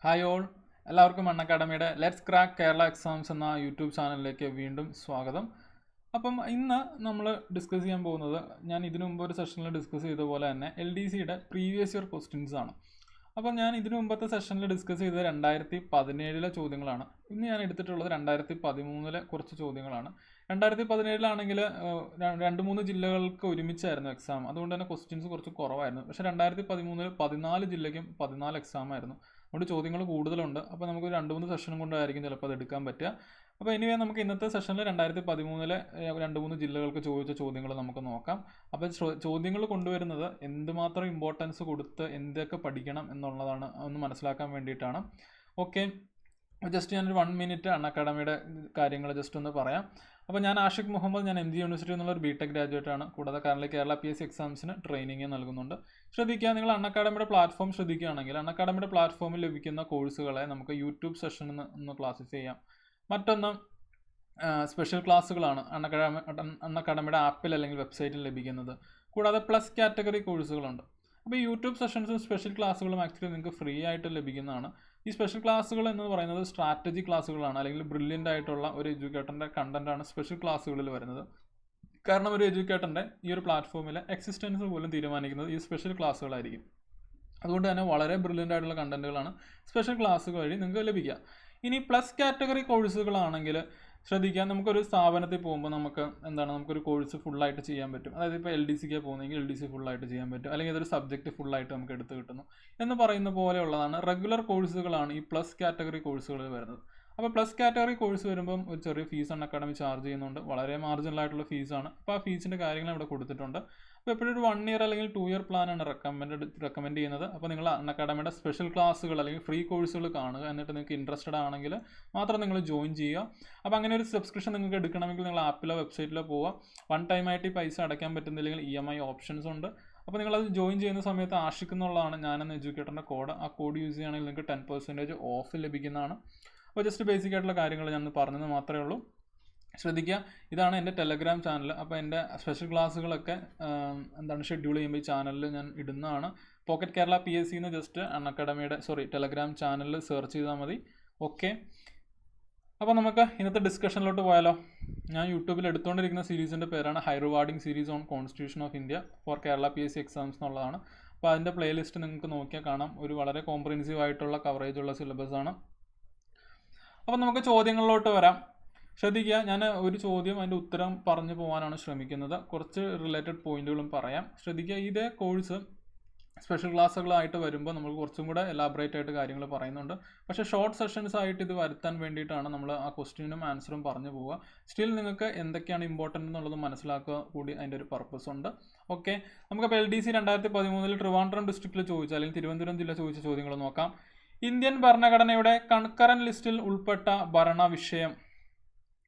Hi all, എല്ലാവർക്കും അക്കാഡമിയുടെ let's crack Kerala exams എന്ന YouTube ചാനലിലേക്ക് വീണ്ടും സ്വാഗതം. അപ്പം ഇന്ന് നമ്മൾ ഡിസ്കസ് ചെയ്യാൻ പോകുന്നത് ഞാൻ ഇതിനു മുമ്പ് ഒരു സെഷനിൽ ഡിസ്കസ് ചെയ്ത പോലെ തന്നെ LDCയുടെ പ്രീവിയസ് ഇയർ ക്വസ്റ്റ്യൻസ് ആണ്. അപ്പം ഞാൻ ഇതിനു മുമ്പത്തെ സെഷനിൽ ഡിസ്കസ് ചെയ്തത് 2017 ചോദ്യങ്ങളാണ്. ഇന്ന് ഞാൻ എടുത്തിട്ടുള്ളത് 2013 കുറച്ച് ചോദ്യങ്ങളാണ്. 2017 2-3 ജില്ലകൾക്ക് ഒരുമിച്ചായിരുന്നു എക്സാം, അതുകൊണ്ട് തന്നെ ക്വസ്റ്റ്യൻസ് കുറച്ച് കുറവായിരുന്നു. പക്ഷേ 2013 14 ജില്ലയ്ക്കും 14 എക്സാം ആയിരുന്നു. അതുകൊണ്ട് ചോദ്യങ്ങൾ കൂടുതലുണ്ട്. അപ്പോൾ നമുക്ക് 2-3 സെഷനും കൊണ്ടായിരിക്കും ചിലപ്പോൾ അത് എടുക്കാൻ പറ്റുക. അപ്പോൾ എനിവേ നമുക്ക് ഇന്നത്തെ സെഷനിൽ 2013 2-3 ജില്ലകൾക്ക് ചോദിച്ച ചോദ്യങ്ങൾ നമുക്ക് നോക്കാം. അപ്പോൾ ചോദ്യങ്ങൾ കൊണ്ടുവരുന്നത് എന്തുമാത്രം ഇമ്പോർട്ടൻസ് കൊടുത്ത് എന്തൊക്കെ പഠിക്കണം എന്നുള്ളതാണ് ഒന്ന് മനസ്സിലാക്കാൻ വേണ്ടിയിട്ടാണ്. ഓക്കെ, ജസ്റ്റ് ഞാനൊരു 1 മിനിറ്റ് അക്കാഡമിയുടെ കാര്യങ്ങൾ ജസ്റ്റ് ഒന്ന് പറയാം. അപ്പോൾ ഞാൻ ആഷിഖ് മുഹമ്മദ്, ഞാൻ MG യൂണിവേഴ്സിറ്റി എന്നുള്ള ഒരു BTech ഗ്രാജുവേറ്റ് ആണ്. കൂടാതെ കേരള PSC എക്സാംസിന് ട്രെയിനിങ് നൽകുന്നുണ്ട്. ശ്രദ്ധിക്കുക, നിങ്ങൾ അക്കാഡമിയുടെ പ്ലാറ്റ്ഫോം ശ്രദ്ധിക്കുകയാണെങ്കിൽ അക്കാഡമിയുടെ പ്ലാറ്റ്ഫോമിൽ ലഭിക്കുന്ന കോഴ്സുകളെ നമുക്ക് യൂട്യൂബ് സെഷനിൽ ഒന്ന് ക്ലാസിഫൈ ചെയ്യാം. മറ്റൊന്ന് സ്പെഷ്യൽ ക്ലാസ്സുകളാണ് അക്കാഡമിയുടെ ആപ്പിൽ അല്ലെങ്കിൽ വെബ്സൈറ്റിൽ ലഭിക്കുന്നത്. കൂടാതെ പ്ലസ് കാറ്റഗറി കോഴ്സുകളുണ്ട്. അപ്പോൾ ഈ യൂട്യൂബ് സെഷൻസും സ്പെഷ്യൽ ക്ലാസ്സുകളും ആക്ച്വലി നിങ്ങൾക്ക് ഫ്രീ ആയിട്ട് ലഭിക്കുന്നതാണ്. ഈ സ്പെഷ്യൽ ക്ലാസ്സുകൾ എന്ന് പറയുന്നത് സ്ട്രാറ്റജി ക്ലാസ്സുകളാണ്, അല്ലെങ്കിൽ ബ്രില്യൻ്റ് ആയിട്ടുള്ള ഒരു എഡ്യൂക്കേറ്ററിൻ്റെ കണ്ടൻറ്റാണ് സ്പെഷ്യൽ ക്ലാസ്സുകളിൽ വരുന്നത്. കാരണം ഒരു എഡ്യൂക്കേറ്ററിൻ്റെ ഈ ഒരു പ്ലാറ്റ്ഫോമിലെ എക്സിസ്റ്റൻസ് പോലും തീരുമാനിക്കുന്നത് ഈ സ്പെഷ്യൽ ക്ലാസ്സുകളായിരിക്കും. അതുകൊണ്ട് തന്നെ വളരെ ബ്രില്യൻ്റ് ആയിട്ടുള്ള കണ്ടൻറ്റുകളാണ് സ്പെഷ്യൽ ക്ലാസ്സുകൾ വഴി നിങ്ങൾക്ക് ലഭിക്കുക. ഇനി പ്ലസ് കാറ്റഗറി കോഴ്സുകളാണെങ്കിൽ ശ്രദ്ധിക്കുക, നമുക്കൊരു സ്ഥാപനത്തിൽ പോകുമ്പോൾ നമുക്കൊരു കോഴ്സ് ഫുള്ളായിട്ട് ചെയ്യാൻ പറ്റും. അതായത് ഇപ്പോൾ LDCക്ക് പോകുന്നെങ്കിൽ LDC ഫുള്ളായിട്ട് ചെയ്യാൻ പറ്റും, അല്ലെങ്കിൽ ഇതൊരു സബ്ജക്റ്റ് ഫുള്ളായിട്ട് നമുക്ക് എടുത്ത് കിട്ടുന്നു എന്ന് പറയുന്ന പോലെയുള്ളതാണ് റെഗുലർ കോഴ്സുകളാണ് ഈ പ്ലസ് കാറ്റഗറി കോഴ്സുകളിൽ വരുന്നത്. അപ്പോൾ പ്ലസ് കാറ്റഗറി കോഴ്സ് വരുമ്പം ഒരു ചെറിയ ഫീസ് അക്കാഡമി ചാർജ് ചെയ്യുന്നുണ്ട്, വളരെ മാർജിനൽ ആയിട്ടുള്ള ഫീസാണ്. അപ്പോൾ ആ ഫീസിൻ്റെ കാര്യങ്ങൾ ഇവിടെ കൊടുത്തിട്ടുണ്ട്. അപ്പോൾ എപ്പോഴും ഒരു 1 ഇയർ അല്ലെങ്കിൽ 2 ഇയർ പ്ലാനാണ് റെക്കമെൻഡ് ചെയ്യുന്നത്. അപ്പോൾ നിങ്ങൾ അക്കാഡമിയുടെ സ്പെഷ്യൽ ക്ലാസ്സുകൾ അല്ലെങ്കിൽ ഫ്രീ കോഴ്സുകൾ കാണുക, എന്നിട്ട് നിങ്ങൾക്ക് ഇൻട്രസ്റ്റഡ് ആണെങ്കിൽ മാത്രം നിങ്ങൾ ജോയിൻ ചെയ്യുക. അപ്പോൾ അങ്ങനെ ഒരു സബ്സ്ക്രിപ്ഷൻ നിങ്ങൾക്ക് എടുക്കണമെങ്കിൽ നിങ്ങൾ ആപ്പിലോ വെബ്സൈറ്റിലോ പോവുക. 1 ടൈമായിട്ട് ഈ പൈസ അടയ്ക്കാൻ പറ്റുന്നില്ലെങ്കിൽ EMI ഓപ്ഷൻസ് ഉണ്ട്. അപ്പോൾ നിങ്ങളത് ജോയിൻ ചെയ്യുന്ന സമയത്ത് ആഷിഖ് എന്നുള്ളതാണ് ഞാനെന്ന എഡ്യൂക്കേറ്ററിൻ്റെ കോഡ്. ആ കോഡ് യൂസ് ചെയ്യുകയാണെങ്കിൽ നിങ്ങൾക്ക് 10% ഓഫ് ലഭിക്കുന്നതാണ്. അപ്പോൾ ജസ്റ്റ് ബേസിക് ആയിട്ടുള്ള കാര്യങ്ങൾ ഞാൻ പറഞ്ഞത് മാത്രമേ ഉള്ളൂ. ശ്രദ്ധിക്കുക, ഇതാണ് എൻ്റെ ടെലഗ്രാം ചാനൽ. അപ്പോൾ എൻ്റെ സ്പെഷ്യൽ ക്ലാസ്സുകളൊക്കെ ഷെഡ്യൂൾ ചെയ്യുമ്പോൾ ഈ ചാനലിൽ ഞാൻ ഇടുന്നതാണ്. പോക്കറ്റ് കേരള PSC എന്ന് ജസ്റ്റ് അക്കാഡമിയുടെ ടെലഗ്രാം ചാനലിൽ സെർച്ച് ചെയ്താൽ മതി. ഓക്കെ, അപ്പോൾ നമുക്ക് ഇന്നത്തെ ഡിസ്കഷനിലോട്ട് പോയാലോ. ഞാൻ യൂട്യൂബിൽ എടുത്തുകൊണ്ടിരിക്കുന്ന സീരീസിൻ്റെ പേരാണ് high rewarding series on constitution of India for Kerala PSC exams എന്നുള്ളതാണ്. അപ്പോൾ അതിൻ്റെ പ്ലേലിസ്റ്റ് നിങ്ങൾക്ക് നോക്കിയാൽ കാണാം. ഒരു വളരെ കോംപ്രിഹെൻസീവ് ആയിട്ടുള്ള കവറേജ് ഉള്ള സിലബസാണ്. അപ്പോൾ നമുക്ക് ചോദ്യങ്ങളിലോട്ട് വരാം. ശ്രദ്ധിക്കുക, ഞാൻ ഒരു ചോദ്യം അതിൻ്റെ ഉത്തരം പറഞ്ഞു പോകാനാണ് ശ്രമിക്കുന്നത്. കുറച്ച് റിലേറ്റഡ് പോയിന്റുകളും പറയാം. ശ്രദ്ധിക്കുക, ഇതേ കോഴ്സ് സ്പെഷ്യൽ ക്ലാസ്സുകളായിട്ട് വരുമ്പോൾ നമ്മൾ കുറച്ചും കൂടെ എലാബറേറ്റ് ആയിട്ട് കാര്യങ്ങൾ പറയുന്നുണ്ട്. പക്ഷേ ഷോർട്ട് സെഷൻസ് ആയിട്ട് ഇത് വരുത്താൻ വേണ്ടിയിട്ടാണ് നമ്മൾ ആ ക്വസ്റ്റ്യനും ആൻസറും പറഞ്ഞു പോവുക. സ്റ്റിൽ നിങ്ങൾക്ക് എന്തൊക്കെയാണ് ഇമ്പോർട്ടൻ്റ് എന്നുള്ളത് മനസ്സിലാക്കുക കൂടി അതിൻ്റെ ഒരു പർപ്പസ് ഉണ്ട്. ഓക്കെ, നമുക്കപ്പോൾ LDC 2013 ട്രിവാൻഡ്രം ഡിസ്ട്രിക്റ്റിൽ ചോദിച്ച അല്ലെങ്കിൽ തിരുവനന്തപുരം ജില്ല ചോദിച്ച ചോദ്യങ്ങൾ നോക്കാം. ഇന്ത്യൻ ഭരണഘടനയുടെ കൺകറന്റ് ലിസ്റ്റിൽ ഉൾപ്പെട്ട ഭരണ വിഷയം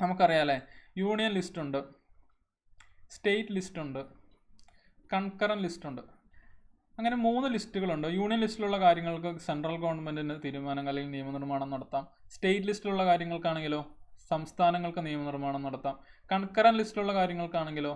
നമുക്കറിയാമല്ലേ. യൂണിയൻ ലിസ്റ്റ് ഉണ്ട്, സ്റ്റേറ്റ് ലിസ്റ്റ് ഉണ്ട്, കൺകറന്റ് ലിസ്റ്റ് ഉണ്ട്. അങ്ങനെ 3 ലിസ്റ്റുകളുണ്ട്. യൂണിയൻ ലിസ്റ്റിലുള്ള കാര്യങ്ങൾക്ക് സെൻട്രൽ ഗവൺമെൻറ്റിന് തീരുമാനങ്ങൾ അല്ലെങ്കിൽ നിയമനിർമ്മാണം നടത്താം. സ്റ്റേറ്റ് ലിസ്റ്റിലുള്ള കാര്യങ്ങൾക്കാണെങ്കിലോ സംസ്ഥാനങ്ങൾക്ക് നിയമനിർമ്മാണം നടത്താം. കൺകറന്റ് ലിസ്റ്റിലുള്ള കാര്യങ്ങൾക്കാണെങ്കിലോ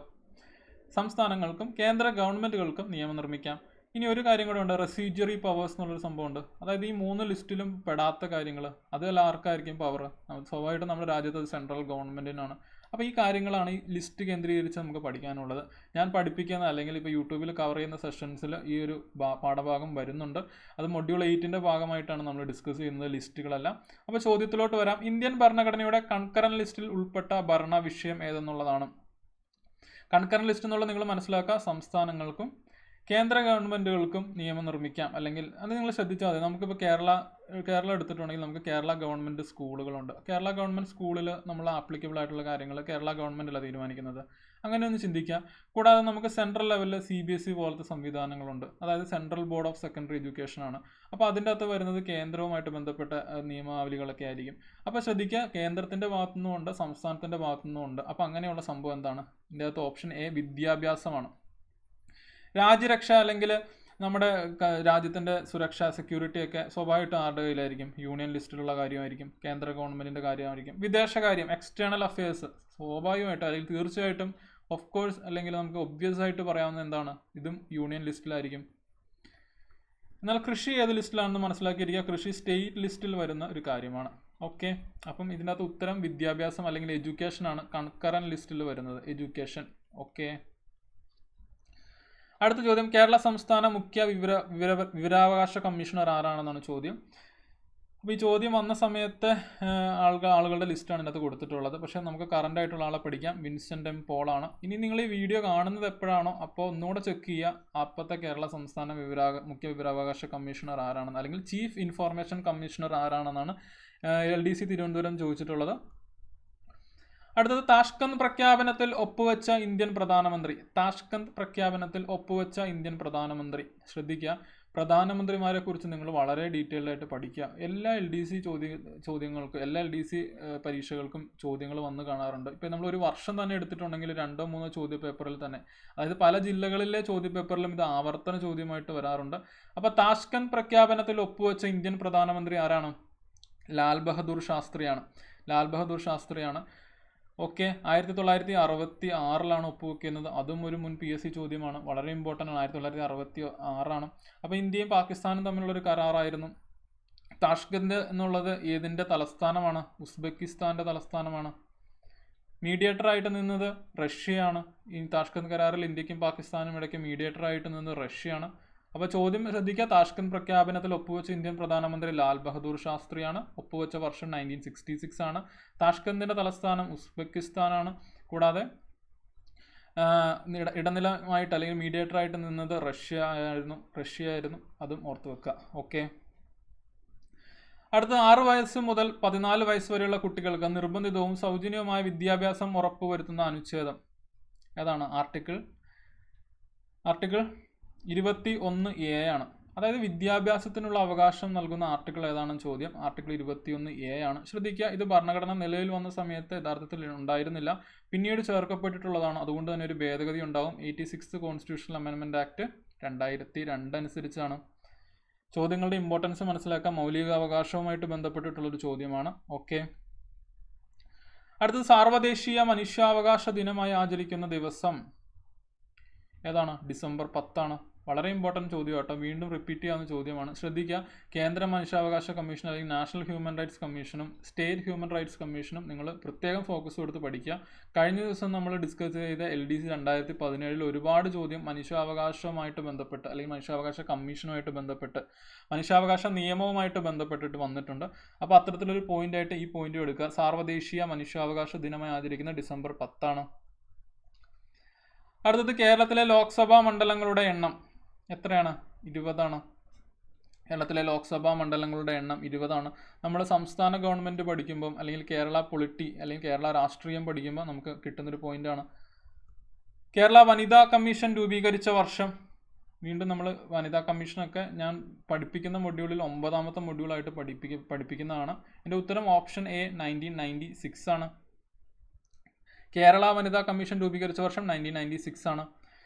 സംസ്ഥാനങ്ങൾക്കും കേന്ദ്ര ഗവൺമെൻറ്റുകൾക്കും നിയമം നിർമ്മിക്കാം. ഇനി ഒരു കാര്യം കൂടെ ഉണ്ട്, റെസിജ്വറി പവേഴ്സ് എന്നുള്ളൊരു സംഭവമുണ്ട്. അതായത് ഈ 3 ലിസ്റ്റിലും പെടാത്ത കാര്യങ്ങൾ അതെല്ലാം ആർക്കായിരിക്കും പവർ? സ്വാഭാവികമായിട്ടും നമ്മുടെ രാജ്യത്ത് അത് സെൻട്രൽ ഗവൺമെൻറ്റിനാണ്. അപ്പോൾ ഈ കാര്യങ്ങളാണ് ഈ ലിസ്റ്റ് കേന്ദ്രീകരിച്ച് നമുക്ക് പഠിക്കാനുള്ളത്. ഞാൻ പഠിപ്പിക്കുന്ന അല്ലെങ്കിൽ ഇപ്പോൾ യൂട്യൂബിൽ കവർ ചെയ്യുന്ന സെഷൻസിൽ ഈ ഒരു പാഠഭാഗം വരുന്നുണ്ട്. അത് മൊഡ്യൂൾ 8ൻ്റെ ഭാഗമായിട്ടാണ് നമ്മൾ ഡിസ്കസ് ചെയ്യുന്നത്, ലിസ്റ്റുകളെല്ലാം. അപ്പോൾ ചോദ്യത്തിലോട്ട് വരാം. ഇന്ത്യൻ ഭരണഘടനയുടെ കൺകറന്റ് ലിസ്റ്റിൽ ഉൾപ്പെട്ട ഭരണ വിഷയം ഏതെന്നുള്ളതാണ്. കൺകറന്റ് ലിസ്റ്റ് എന്നുള്ളത് നിങ്ങൾ മനസ്സിലാക്കുക, സംസ്ഥാനങ്ങൾക്കും കേന്ദ്ര ഗവൺമെൻറ്റുകൾക്കും നിയമം നിർമ്മിക്കാം. അല്ലെങ്കിൽ അത് നിങ്ങൾ ശ്രദ്ധിച്ചാൽ മതി. നമുക്കിപ്പോൾ കേരള എടുത്തിട്ടുണ്ടെങ്കിൽ നമുക്ക് കേരള ഗവൺമെൻറ് സ്കൂളുകളുണ്ട്. കേരള ഗവൺമെൻറ് സ്കൂളിൽ നമ്മൾ ആപ്ലിക്കബിൾ ആയിട്ടുള്ള കാര്യങ്ങൾ കേരള ഗവൺമെൻറ്റല്ല തീരുമാനിക്കുന്നത്. അങ്ങനെ ഒന്ന് ചിന്തിക്കുക. കൂടാതെ നമുക്ക് സെൻട്രൽ ലെവലിൽ CBSE പോലത്തെ സംവിധാനങ്ങളുണ്ട്. അതായത് central board of secondary education ആണ്. അപ്പോൾ അതിൻ്റെ അകത്ത് വരുന്നത് കേന്ദ്രവുമായിട്ട് ബന്ധപ്പെട്ട നിയമാവലികളൊക്കെ ആയിരിക്കും. അപ്പോൾ ശ്രദ്ധിക്കുക, കേന്ദ്രത്തിൻ്റെ ഭാഗത്തുനിന്നുമുണ്ട്, സംസ്ഥാനത്തിൻ്റെ ഭാഗത്തുനിന്നുമുണ്ട്. അപ്പോൾ അങ്ങനെയുള്ള സംഭവം എന്താണ്? ഇതിൻ്റെ അകത്ത് ഓപ്ഷൻ A വിദ്യാഭ്യാസമാണ്. രാജ്യരക്ഷ അല്ലെങ്കിൽ നമ്മുടെ രാജ്യത്തിൻ്റെ സുരക്ഷ, സെക്യൂരിറ്റി ഒക്കെ സ്വാഭാവികമായിട്ടും ആരുടെ കയ്യിലായിരിക്കും? യൂണിയൻ ലിസ്റ്റിലുള്ള കാര്യമായിരിക്കും, കേന്ദ്ര ഗവൺമെൻറ്റിൻ്റെ കാര്യമായിരിക്കും. വിദേശകാര്യം, എക്സ്റ്റേണൽ അഫയേഴ്സ് സ്വാഭാവികമായിട്ടും അല്ലെങ്കിൽ തീർച്ചയായിട്ടും ഓഫ് കോഴ്സ് അല്ലെങ്കിൽ നമുക്ക് ഒബ്വിയസ് ആയിട്ട് പറയാവുന്ന എന്താണ്? ഇതും യൂണിയൻ ലിസ്റ്റിലായിരിക്കും. എന്നാൽ കൃഷി ഏത് ലിസ്റ്റിലാണെന്ന് മനസ്സിലാക്കിയിരിക്കുക. കൃഷി സ്റ്റേറ്റ് ലിസ്റ്റിൽ വരുന്ന ഒരു കാര്യമാണ്. ഓക്കെ, അപ്പം ഇതിൻ്റെ അകത്ത് ഉത്തരം വിദ്യാഭ്യാസം അല്ലെങ്കിൽ എഡ്യൂക്കേഷൻ ആണ് കൺകറന്റ് ലിസ്റ്റിൽ വരുന്നത്, എഡ്യൂക്കേഷൻ. ഓക്കെ, അടുത്ത ചോദ്യം, കേരള സംസ്ഥാന മുഖ്യ വിവരാവകാശ കമ്മീഷണർ ആരാണെന്നാണ് ചോദ്യം. അപ്പോൾ ഈ ചോദ്യം വന്ന സമയത്ത് ആളുകളുടെ ലിസ്റ്റാണ് ഇതിനകത്ത് കൊടുത്തിട്ടുള്ളത്. പക്ഷേ നമുക്ക് കറണ്ട് ആയിട്ടുള്ള ആളെ പഠിക്കാം, വിൻസെൻ്റ് എം പോളാണ്. ഇനി നിങ്ങൾ ഈ വീഡിയോ കാണുന്നത് എപ്പോഴാണോ അപ്പോൾ ഒന്നുകൂടെ ചെക്ക് ചെയ്യുക അപ്പോഴത്തെ കേരള സംസ്ഥാന മുഖ്യ വിവരാവകാശ കമ്മീഷണർ ആരാണെന്ന്, അല്ലെങ്കിൽ ചീഫ് ഇൻഫോർമേഷൻ കമ്മീഷണർ ആരാണെന്നാണ് LDC തിരുവനന്തപുരം ചോദിച്ചിട്ടുള്ളത്. അടുത്തത്, താഷ്കന്ത് പ്രഖ്യാപനത്തിൽ ഒപ്പുവെച്ച ഇന്ത്യൻ പ്രധാനമന്ത്രി. താഷ്കന്ത് പ്രഖ്യാപനത്തിൽ ഒപ്പുവെച്ച ഇന്ത്യൻ പ്രധാനമന്ത്രി. ശ്രദ്ധിക്കുക, പ്രധാനമന്ത്രിമാരെ കുറിച്ച് നിങ്ങൾ വളരെ ഡീറ്റെയിൽഡ് ആയിട്ട് പഠിക്കുക. എല്ലാ LDC ചോദ്യങ്ങൾക്കും എല്ലാ LDC പരീക്ഷകൾക്കും ചോദ്യങ്ങൾ വന്ന് കാണാറുണ്ട്. ഇപ്പോൾ നമ്മളൊരു വർഷം തന്നെ എടുത്തിട്ടുണ്ടെങ്കിൽ 2-3 ചോദ്യ പേപ്പറിൽ തന്നെ, അതായത് പല ജില്ലകളിലെ ചോദ്യ പേപ്പറിലും ഇത് ആവർത്തന ചോദ്യമായിട്ട് വരാറുണ്ട്. അപ്പോൾ താഷ്കന്ത് പ്രഖ്യാപനത്തിൽ ഒപ്പുവെച്ച ഇന്ത്യൻ പ്രധാനമന്ത്രി ആരാണ്? ലാൽ ബഹദൂർ ശാസ്ത്രിയാണ്. ലാൽ ബഹദൂർ ശാസ്ത്രിയാണ്. ഓക്കെ, 1966 ഒപ്പുവെക്കുന്നത്. അതും ഒരു മുൻ PSC ചോദ്യമാണ്, വളരെ ഇമ്പോർട്ടൻ്റ് ആണ്. 1966. അപ്പോൾ ഇന്ത്യയും പാകിസ്ഥാനും തമ്മിലുള്ളൊരു കരാറായിരുന്നു. താഷ്കന്ത് എന്നുള്ളത് ഏതിൻ്റെ തലസ്ഥാനമാണ്? ഉസ്ബെക്കിസ്ഥാൻ്റെ തലസ്ഥാനമാണ്. മീഡിയേറ്റർ ആയിട്ട് നിന്നത് റഷ്യയാണ്. ഈ താഷ്കന്ത് കരാറിൽ ഇന്ത്യക്കും പാകിസ്ഥാനും ഇടയ്ക്ക് മീഡിയേറ്റർ ആയിട്ട് നിന്നത് റഷ്യയാണ്. അപ്പോൾ ചോദ്യം ശ്രദ്ധിക്കുക, താഷ്കന്ത് പ്രഖ്യാപനത്തിൽ ഒപ്പുവെച്ച ഇന്ത്യൻ പ്രധാനമന്ത്രി ലാൽ ബഹദൂർ ശാസ്ത്രിയാണ്. ഒപ്പുവെച്ച വർഷം 1966 ആണ്. താഷ്കന്തിൻ്റെ തലസ്ഥാനം ഉസ്ബെക്കിസ്ഥാനാണ്. കൂടാതെ ഇടനിലമായിട്ട് അല്ലെങ്കിൽ മീഡിയേറ്റർ ആയിട്ട് നിന്നത് റഷ്യ ആയിരുന്നു. അതും ഓർത്തു വെക്കുക. ഓക്കെ, അടുത്ത 6 വയസ്സ് മുതൽ 14 വയസ്സ് വരെയുള്ള കുട്ടികൾക്ക് നിർബന്ധിതവും സൗജന്യവുമായ വിദ്യാഭ്യാസം ഉറപ്പുവരുത്തുന്ന അനുച്ഛേദം ഏതാണ്? ആർട്ടിക്കിൾ 21A ആണ്. അതായത് വിദ്യാഭ്യാസത്തിനുള്ള അവകാശം നൽകുന്ന ആർട്ടിക്കിൾ ഏതാണെന്ന് ചോദ്യം. ആർട്ടിക്കിൾ 21A ആണ്. ശ്രദ്ധിക്കുക, ഇത് ഭരണഘടന നിലവിൽ വന്ന സമയത്ത് യഥാർത്ഥത്തിൽ ഉണ്ടായിരുന്നില്ല, പിന്നീട് ചേർക്കപ്പെട്ടിട്ടുള്ളതാണ്. അതുകൊണ്ട് തന്നെ ഒരു ഭേദഗതി ഉണ്ടാവും. 86th കോൺസ്റ്റിറ്റ്യൂഷണൽ അമെൻമെൻറ്റ് ആക്ട് 2002 അനുസരിച്ചാണ്. ചോദ്യങ്ങളുടെ ഇമ്പോർട്ടൻസ് മനസ്സിലാക്കാൻ മൗലികാവകാശവുമായിട്ട് ബന്ധപ്പെട്ടിട്ടുള്ളൊരു ചോദ്യമാണ്. ഓക്കെ, അടുത്തത്, സാർവദേശീയ മനുഷ്യാവകാശ ദിനമായി ആചരിക്കുന്ന ദിവസം ഏതാണ്? ഡിസംബർ 10 ആണ്. വളരെ ഇമ്പോർട്ടൻറ്റ് ചോദ്യം കേട്ടോ, വീണ്ടും റിപ്പീറ്റ് ചെയ്യാവുന്ന ചോദ്യമാണ്. ശ്രദ്ധിക്കുക, കേന്ദ്ര മനുഷ്യാവകാശ കമ്മീഷൻ അല്ലെങ്കിൽ നാഷണൽ ഹ്യൂമൻ റൈറ്റ്സ് കമ്മീഷനും സ്റ്റേറ്റ് ഹ്യൂമൻ റൈറ്റ്സ് കമ്മീഷനും നിങ്ങൾ പ്രത്യേകം ഫോക്കസ് കൊടുത്ത് പഠിക്കുക. കഴിഞ്ഞ ദിവസം നമ്മൾ ഡിസ്കസ് ചെയ്ത LDC 2017 ഒരുപാട് ചോദ്യം മനുഷ്യാവകാശവുമായിട്ട് ബന്ധപ്പെട്ട് അല്ലെങ്കിൽ മനുഷ്യാവകാശ കമ്മീഷനുമായിട്ട് ബന്ധപ്പെട്ട് മനുഷ്യാവകാശ നിയമവുമായിട്ട് ബന്ധപ്പെട്ടിട്ട് വന്നിട്ടുണ്ട്. അപ്പോൾ അത്തരത്തിലൊരു പോയിൻ്റായിട്ട് ഈ പോയിന്റ് എടുക്കുക. സാർവദേശീയ മനുഷ്യാവകാശ ദിനമായി ആചരിക്കുന്ന ഡിസംബർ 10 ആണ്. അടുത്തത്, കേരളത്തിലെ ലോക്സഭാ മണ്ഡലങ്ങളുടെ എണ്ണം എത്രയാണ്? 20 ആണ്. കേരളത്തിലെ ലോക്സഭാ മണ്ഡലങ്ങളുടെ എണ്ണം 20 ആണ്. നമ്മൾ സംസ്ഥാന ഗവൺമെൻറ് പഠിക്കുമ്പം അല്ലെങ്കിൽ കേരള പൊളിറ്റി അല്ലെങ്കിൽ കേരള രാഷ്ട്രീയം പഠിക്കുമ്പോൾ നമുക്ക് കിട്ടുന്നൊരു പോയിൻ്റാണ്. കേരള വനിതാ കമ്മീഷൻ രൂപീകരിച്ച വർഷം. വീണ്ടും നമ്മൾ വനിതാ കമ്മീഷനൊക്കെ ഞാൻ പഠിപ്പിക്കുന്ന മൊഡ്യൂളിൽ 9ാമത്തെ മൊഡ്യൂളായിട്ട് പഠിപ്പിക്കുന്നതാണ്. എൻ്റെ ഉത്തരം ഓപ്ഷൻ A 1996 ആണ്. കേരള വനിതാ കമ്മീഷൻ രൂപീകരിച്ച വർഷം 1996 ആണ്.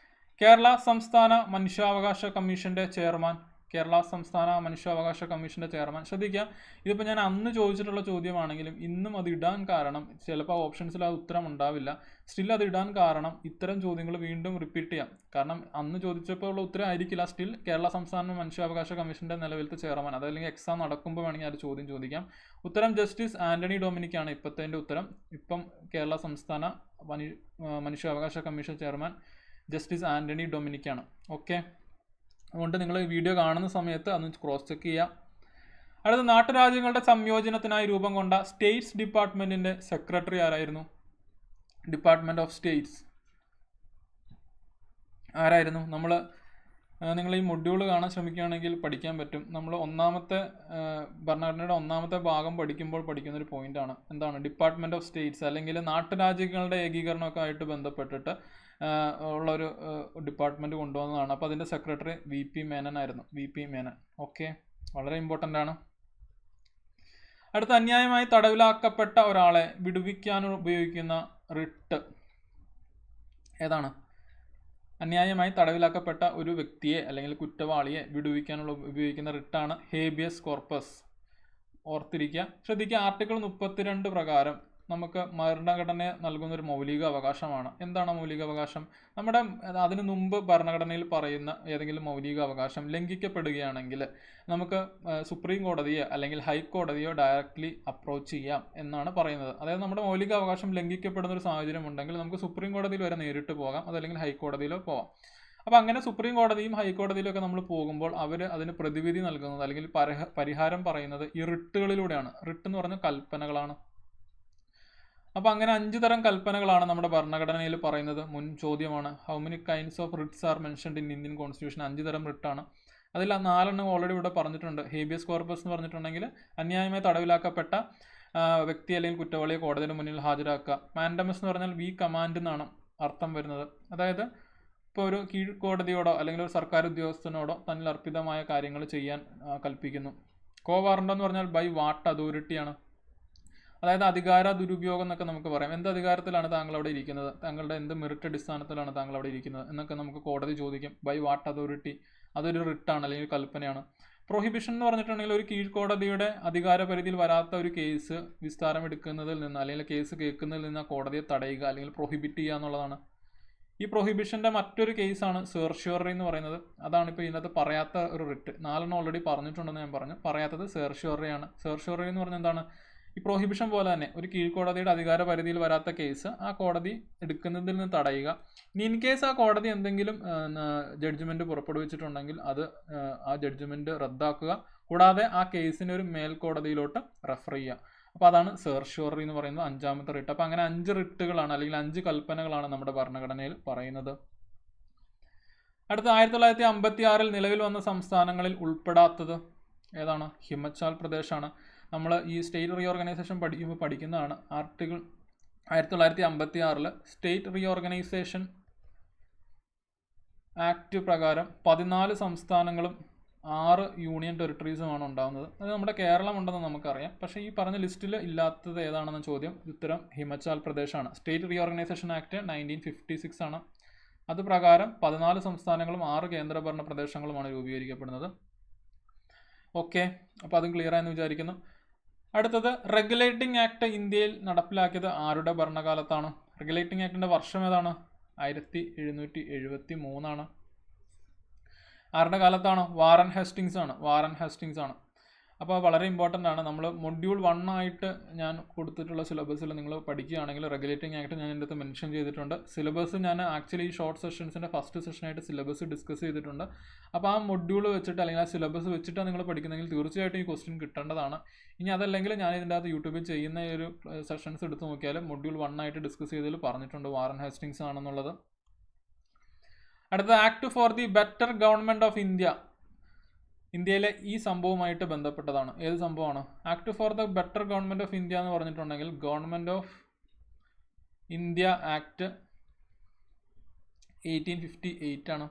കേരള സംസ്ഥാന മനുഷ്യാവകാശ കമ്മീഷൻ്റെ ചെയർമാൻ. ശ്രദ്ധിക്കുക, ഇതിപ്പോൾ ഞാൻ അന്ന് ചോദിച്ചിട്ടുള്ള ചോദ്യമാണെങ്കിലും ഇന്നും അത് ഇടാൻ കാരണം, ചിലപ്പോൾ ഓപ്ഷൻസിൽ ആ ഉത്തരം ഉണ്ടാവില്ല, സ്റ്റിൽ അത് ഇടാൻ കാരണം ഇത്തരം ചോദ്യങ്ങൾ വീണ്ടും റിപ്പീറ്റ് ചെയ്യാം. കാരണം അന്ന് ചോദിച്ചപ്പോൾ ഉള്ള ഉത്തരം ആയിരിക്കില്ല. സ്റ്റിൽ കേരള സംസ്ഥാന മനുഷ്യാവകാശ കമ്മീഷൻ്റെ നിലവിലത്തെ ചെയർമാൻ, അതല്ലെങ്കിൽ എക്സാം നടക്കുമ്പോൾ വേണമെങ്കിൽ ആ ചോദ്യം ചോദിക്കാം. ഉത്തരം ജസ്റ്റിസ് ആൻ്റണി ഡൊമിനിക്കാണ് ഇപ്പോഴത്തെ ഉത്തരം. ഇപ്പം കേരള സംസ്ഥാന മനുഷ്യാവകാശ കമ്മീഷൻ ചെയർമാൻ ജസ്റ്റിസ് ആൻ്റണി ഡൊമിനിക്കാണ്. ഓക്കെ, അതുകൊണ്ട് നിങ്ങൾ വീഡിയോ കാണുന്ന സമയത്ത് അതൊന്ന് ക്രോസ് ചെക്ക് ചെയ്യുക. അടുത്ത, നാട്ടുരാജ്യങ്ങളുടെ സംയോജനത്തിനായി രൂപം കൊണ്ട സ്റ്റേറ്റ്സ് ഡിപ്പാർട്ട്മെൻറ്റിൻ്റെ സെക്രട്ടറി ആരായിരുന്നു? ഡിപ്പാർട്ട്മെൻറ്റ് ഓഫ് സ്റ്റേറ്റ്സ് ആരായിരുന്നു? നിങ്ങൾ ഈ മൊഡ്യൂൾ കാണാൻ ശ്രമിക്കുകയാണെങ്കിൽ പഠിക്കാൻ പറ്റും. നമ്മൾ ഭരണഘടനയുടെ 1ാമത്തെ ഭാഗം പഠിക്കുമ്പോൾ പഠിക്കുന്നൊരു പോയിൻ്റാണ്. എന്താണ്? ഡിപ്പാർട്ട്മെൻറ്റ് ഓഫ് സ്റ്റേറ്റ്സ് അല്ലെങ്കിൽ നാട്ടുരാജ്യങ്ങളുടെ ഏകീകരണമൊക്കെ ആയിട്ട് ബന്ധപ്പെട്ടിട്ട് ഉള്ളൊരു ഡിപ്പാർട്ട്മെൻറ്റ് കൊണ്ടുവന്നതാണ്. അപ്പോൾ അതിൻ്റെ സെക്രട്ടറി VP മേനൻ ആയിരുന്നു. VP മേനൻ. ഓക്കെ, വളരെ ഇമ്പോർട്ടൻ്റ് ആണ്. അടുത്ത, അന്യായമായി തടവിലാക്കപ്പെട്ട ഒരാളെ വിടുവിക്കാൻ ഉപയോഗിക്കുന്ന റിട്ട് ഏതാണ്? അന്യായമായി തടവിലാക്കപ്പെട്ട ഒരു വ്യക്തിയെ അല്ലെങ്കിൽ കുറ്റവാളിയെ വിടുവിക്കാനുള്ള ഉപയോഗിക്കുന്ന റിട്ടാണ് ഹേബിയസ് കോർപ്പസ്. ഓർത്തിരിക്കുക. ശ്രദ്ധിക്കുക, ആർട്ടിക്കിൾ 32 പ്രകാരം നമുക്ക് ഭരണഘടന നൽകുന്ന ഒരു മൗലിക അവകാശമാണ്. എന്താണ് മൗലിക അവകാശം? നമ്മുടെ അതിനു മുമ്പ് ഭരണഘടനയിൽ പറയുന്ന ഏതെങ്കിലും മൗലിക അവകാശം ലംഘിക്കപ്പെടുകയാണെങ്കിൽ നമുക്ക് സുപ്രീം കോടതിയോ അല്ലെങ്കിൽ ഹൈക്കോടതിയോ ഡയറക്റ്റ്ലി അപ്രോച്ച് ചെയ്യാം എന്നാണ് പറയുന്നത്. അതായത് നമ്മുടെ മൗലിക അവകാശം ലംഘിക്കപ്പെടുന്ന ഒരു സാഹചര്യം ഉണ്ടെങ്കിൽ നമുക്ക് സുപ്രീം കോടതിയിൽ വരെ നേരിട്ട് പോകാം, അതല്ലെങ്കിൽ ഹൈക്കോടതിയിലോ പോകാം. അപ്പോൾ അങ്ങനെ സുപ്രീം കോടതിയും ഹൈക്കോടതിയിലൊക്കെ നമ്മൾ പോകുമ്പോൾ അവർ അതിന് പ്രതിവിധി നൽകുന്നത് അല്ലെങ്കിൽ പരിഹാരം പറയുന്നത് ഈ റിട്ടുകളിലൂടെയാണ്. റിട്ട് എന്ന് പറഞ്ഞ കൽപ്പനകളാണ്. അപ്പോൾ അങ്ങനെ 5 തരം കൽപ്പനകളാണ് നമ്മുടെ ഭരണഘടനയിൽ പറയുന്നത്. മുൻ ചോദ്യമാണ്, how many kinds of writs are mentioned in Indian constitution? 5 തരം റിട്ടാണ്. അതിൽ 4 ഓൾറെഡി ഇവിടെ പറഞ്ഞിട്ടുണ്ട്. ഹേബിയസ് കോർപ്പസ് എന്ന് പറഞ്ഞിട്ടുണ്ടെങ്കിൽ അന്യായമായി തടവിലാക്കപ്പെട്ട വ്യക്തി അല്ലെങ്കിൽ കുറ്റവാളിയെ കോടതിയുടെ മുന്നിൽ ഹാജരാക്കുക. മാൻഡമസ് എന്ന് പറഞ്ഞാൽ വി കമാൻഡ് എന്നാണ് അർത്ഥം വരുന്നത്. അതായത് ഇപ്പോൾ ഒരു കീഴ്ക്കോടതിയോടോ അല്ലെങ്കിൽ ഒരു സർക്കാർ ഉദ്യോഗസ്ഥനോടോ തന്നിൽ അർപ്പിതമായ കാര്യങ്ങൾ ചെയ്യാൻ കൽപ്പിക്കുന്നു. കോ വാറണ്ടോ എന്ന് പറഞ്ഞാൽ ബൈ വാട്ട് അതോറിറ്റിയാണ്. അതായത് അധികാര ദുരുപയോഗം എന്നൊക്കെ നമുക്ക് പറയാം. എന്ത് അധികാരത്തിലാണ് താങ്കൾ അവിടെ ഇരിക്കുന്നത്, താങ്കളുടെ എന്ത് മെറിറ്റ് അടിസ്ഥാനത്തിലാണ് താങ്കൾ അവിടെ ഇരിക്കുന്നത് എന്നൊക്കെ നമുക്ക് കോടതി ചോദിക്കും. ബൈ വാട്ട് അതോറിറ്റി, അതൊരു റിട്ടാണ് അല്ലെങ്കിൽ കൽപ്പനയാണ്. പ്രൊഹിബിഷൻ എന്ന് പറഞ്ഞിട്ടുണ്ടെങ്കിൽ ഒരു കീഴ്ക്കോടതിയുടെ അധികാര പരിധിയിൽ വരാത്ത ഒരു കേസ് വിസ്താരം എടുക്കുന്നതിൽ നിന്ന് അല്ലെങ്കിൽ കേസ് കേൾക്കുന്നതിൽ നിന്ന് ആ കോടതിയെ തടയുക അല്ലെങ്കിൽ പ്രൊഹിബിറ്റ് ചെയ്യുക എന്നുള്ളതാണ്. ഈ പ്രൊഹിബിഷൻ്റെ മറ്റൊരു കേസാണ് സെർഷ്യോറി എന്ന് പറയുന്നത്. അതാണ് ഇപ്പോൾ ഇതിനകത്ത് പറയാത്ത ഒരു റിട്ട്. 4 ഓൾറെഡി പറഞ്ഞിട്ടുണ്ടെന്ന് ഞാൻ പറഞ്ഞു. പറയാത്തത് സെർഷ്യോറിയാണ്. സെർഷ്യോറി എന്ന് പറഞ്ഞാൽ എന്താണ്? ഈ പ്രൊഹിബിഷൻ പോലെ തന്നെ ഒരു കീഴ്ക്കോടതിയുടെ അധികാര പരിധിയിൽ വരാത്ത കേസ് ആ കോടതി എടുക്കുന്നതിൽ നിന്ന് തടയുക. ഇനി ഇൻ കേസ് ആ കോടതി എന്തെങ്കിലും ജഡ്ജ്മെൻറ്റ് പുറപ്പെടുവിച്ചിട്ടുണ്ടെങ്കിൽ അത് ആ ജഡ്ജ്മെൻറ്റ് റദ്ദാക്കുക. കൂടാതെ ആ കേസിനെ ഒരു മേൽക്കോടതിയിലോട്ട് റെഫർ ചെയ്യുക. അപ്പോൾ അതാണ് സെർഷ്യോറി എന്ന് പറയുന്നത് 5ാമത്തെ റിട്ട്. അപ്പോൾ അങ്ങനെ 5 റിട്ടുകളാണ് അല്ലെങ്കിൽ 5 കൽപ്പനകളാണ് നമ്മുടെ ഭരണഘടനയിൽ പറയുന്നത്. അടുത്ത 1956 നിലവിൽ വന്ന സംസ്ഥാനങ്ങളിൽ ഉൾപ്പെടാത്തത് ഏതാണ്? ഹിമാചൽ പ്രദേശാണ്. നമ്മൾ ഈ സ്റ്റേറ്റ് റീഓർഗനൈസേഷൻ പഠിക്കുമ്പോൾ പഠിക്കുന്നതാണ്. ആർട്ടിക്കിൾ 1956 സ്റ്റേറ്റ് റീഓർഗനൈസേഷൻ ആക്ട് പ്രകാരം 14 സംസ്ഥാനങ്ങളും 6 യൂണിയൻ ടെറിട്ടറീസുമാണ് ഉണ്ടാകുന്നത്. അത് നമ്മുടെ കേരളം ഉണ്ടെന്ന് നമുക്കറിയാം. പക്ഷേ ഈ പറഞ്ഞ ലിസ്റ്റിൽ ഇല്ലാത്തത് ഏതാണെന്ന ചോദ്യം, ഉത്തരം ഹിമാചൽ പ്രദേശാണ്. സ്റ്റേറ്റ് റീഓർഗനൈസേഷൻ ആക്ട് 1956 ആണ്. അത് പ്രകാരം 14 സംസ്ഥാനങ്ങളും 6 കേന്ദ്രഭരണ പ്രദേശങ്ങളുമാണ് രൂപീകരിക്കപ്പെടുന്നത്. ഓക്കെ, അപ്പോൾ അതും ക്ലിയർ ആയെന്ന് വിചാരിക്കുന്നു. അടുത്തത് റെഗുലേറ്റിംഗ് ആക്ട് ഇന്ത്യയിൽ നടപ്പിലാക്കിയത് ആരുടെ ഭരണകാലത്താണ്? റെഗുലേറ്റിംഗ് ആക്ടിൻ്റെ വർഷം ഏതാണ്? 1773 ആണ്. ആരുടെ കാലത്താണ്? വാറൻ ഹേസ്റ്റിങ്സ് ആണ്. അപ്പോൾ വളരെ ഇമ്പോർട്ടൻ്റ് ആണ്. നമ്മൾ മൊഡ്യൂൾ 1 ആയിട്ട് ഞാൻ കൊടുത്തിട്ടുള്ള സിലബസിൽ നിങ്ങൾ പഠിക്കുകയാണെങ്കിൽ റെഗുലേറ്റിംഗ് ആക്ട് ഞാൻ എൻ്റെ അടുത്ത് മെൻഷൻ ചെയ്തിട്ടുണ്ട്. സിലബസ് ഞാൻ ആക്ച്വലി ഈ ഷോർട്ട് സെഷൻസിൻ്റെ ഫസ്റ്റ് സെഷനായിട്ട് സിലബസ് ഡിസ്കസ് ചെയ്തിട്ടുണ്ട്. അപ്പോൾ ആ മൊഡ്യൂൾ വെച്ചിട്ട് അല്ലെങ്കിൽ ആ സിലബസ് വെച്ചിട്ടാണ് നിങ്ങൾ പഠിക്കുന്നതെങ്കിൽ തീർച്ചയായിട്ടും ഈ ക്വസ്റ്റ്യൻ കിട്ടേണ്ടതാണ്. ഇനി അതല്ലെങ്കിൽ ഞാൻ ഇതിൻ്റെ അകത്ത് യൂട്യൂബിൽ ചെയ്യുന്ന ഈ ഒരു സെഷൻസ് എടുത്ത് നോക്കിയാൽ മൊഡ്യൂൾ 1 ആയിട്ട് ഡിസ്കസ് ചെയ്തതിൽ പറഞ്ഞിട്ടുണ്ട് വാറൻ ഹേസ്റ്റിങ്സ് ആണെന്നുള്ളത്. അടുത്ത act for the better government of India ഇന്ത്യയിലെ ഈ സംഭവമായിട്ട് ബന്ധപ്പെട്ടതാണ്. ഏത് സംഭവമാണ്? Act for the better government of India എന്ന് പറഞ്ഞിട്ടുണ്ടെങ്കിൽ ഗവൺമെൻറ് ഓഫ് ഇന്ത്യ ആക്ട് 1858 ആണ്.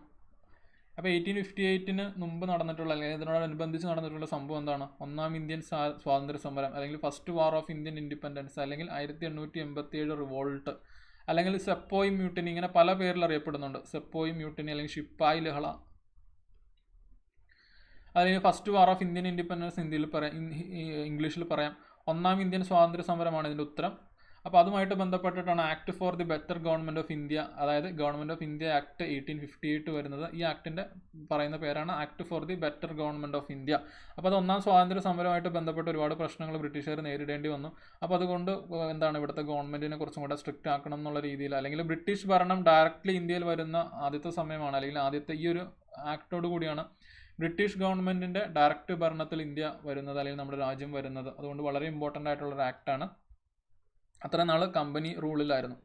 അപ്പോൾ 1858 മുമ്പ് നടന്നിട്ടുള്ള അല്ലെങ്കിൽ ഇതിനോടനുബന്ധിച്ച് നടന്നിട്ടുള്ള സംഭവം എന്താണ്? 1ാം ഇന്ത്യൻ സ്വാതന്ത്ര്യ സമരം അല്ലെങ്കിൽ first war of Indian independence അല്ലെങ്കിൽ 1887 റിവോൾട്ട് അല്ലെങ്കിൽ സെപ്പോയ് മ്യൂട്ടിനി, ഇങ്ങനെ പല പേരിൽ അറിയപ്പെടുന്നുണ്ട്. സെപ്പോയ് മ്യൂട്ടിനി അല്ലെങ്കിൽ ഷിപ്പായി ലഹള, അല്ലെങ്കിൽ first war of Indian independence ഇംഗ്ലീഷിൽ പറയാം. 1ാം ഇന്ത്യൻ സ്വാതന്ത്ര്യ സമരമാണ് ഇതിൻ്റെ ഉത്തരം. അപ്പോൾ അതുമായിട്ട് ബന്ധപ്പെട്ടിട്ടാണ് act for the better government of India, അതായത് ഗവൺമെൻറ് ഓഫ് ഇന്ത്യ ആക്ട് 1858 വരുന്നത്. ഈ ആക്ടിൻ്റെ പറയുന്ന പേരാണ് act for the better government of India. അപ്പോൾ അത് 1ാം സ്വാതന്ത്ര്യ സമരമായിട്ട് ബന്ധപ്പെട്ട് ഒരുപാട് പ്രശ്നങ്ങൾ ബ്രിട്ടീഷുകാർ നേരിടേണ്ടി വന്നു. അപ്പോൾ അതുകൊണ്ട് എന്താണ് ഇവിടുത്തെ ഗവൺമെൻറ്റിനെ കുറച്ചും കൂടെ സ്ട്രിക്റ്റ് ആക്കണം എന്നുള്ള രീതിയിൽ, അല്ലെങ്കിൽ ബ്രിട്ടീഷ് ഭരണം ഡയറക്റ്റ്ലി ഇന്ത്യയിൽ വരുന്ന ആദ്യത്തെ സമയമാണ്, അല്ലെങ്കിൽ ആദ്യത്തെ ഈ ഒരു ആക്ടോട് കൂടിയാണ് ബ്രിട്ടീഷ് ഗവൺമെൻറ്റിൻ്റെ ഡയറക്റ്റ് ഭരണത്തിൽ ഇന്ത്യ വരുന്നത് അല്ലെങ്കിൽ നമ്മുടെ രാജ്യം വരുന്നത്. അതുകൊണ്ട് വളരെ ഇമ്പോർട്ടൻ്റ് ആയിട്ടുള്ളൊരു ആക്ടാണ്. അത്ര നാൾ കമ്പനി റൂളിലായിരുന്നു.